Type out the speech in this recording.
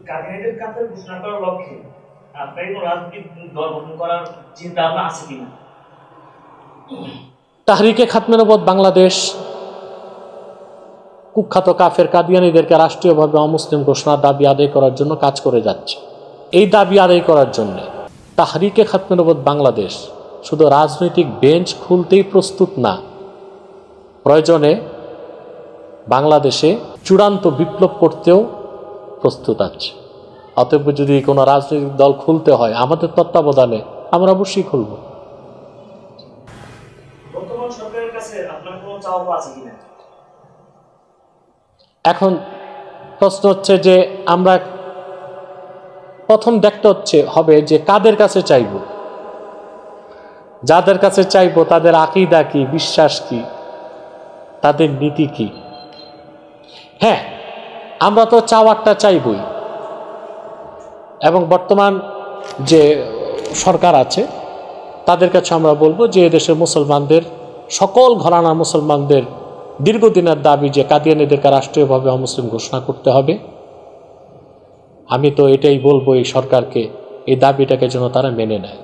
কাদিয়ানীদের কাফের ঘোষণা করার লক্ষ্যে আপনার কোনো রাজনৈতিক দল গঠন করার চিন্তা ভাবনা আছে কিনা? তাহরিকে খাতমে নবুওয়াত বাংলাদেশ কুখ্যাত কাফের কাদিয়ানীদেরকে রাষ্ট্রীয়ভাবে অমুসলিম ঘোষণার দাবি আদায় করার জন্য কাজ করে যাচ্ছে। এই দাবি আদায় করার জন্য তাহরিকে খাতমে নবুওয়াত বাংলাদেশ শুধু রাজনৈতিক বেঞ্চ খুলতেই প্রস্তুত না, প্রয়োজনে বাংলাদেশে চূড়ান্ত বিপ্লব করতেও প্রস্তুত আছে। অতএব যদি কোনো রাজনৈতিক দল খুলতে হয় আমাদের তত্ত্বাবধানে, আমরা অবশ্যই খুলব। বর্তমান সরকারের কাছে আপনার কোনো চাওয়া আছে কিনা? এখন প্রশ্ন হচ্ছে যে আমরা প্রথম দেখতে হবে যে কাদের কাছে চাইব। যাদের কাছে চাইব তাদের আকীদা কি, বিশ্বাস কি, তাদের নীতি কি। হ্যাঁ, আমরা তো চাওয়ারটা চাইবই, এবং বর্তমান যে সরকার আছে তাদের কাছে আমরা বলবো যে এদেশের মুসলমানদের, সকল ঘরানা মুসলমানদের দীর্ঘদিনের দাবি যে কাদিয়ানীদেরকে রাষ্ট্রীয়ভাবে অমুসলিম ঘোষণা করতে হবে। আমি তো এটাই বলবো এই সরকারকে, এই দাবিটাকে যেন তারা মেনে নেয়।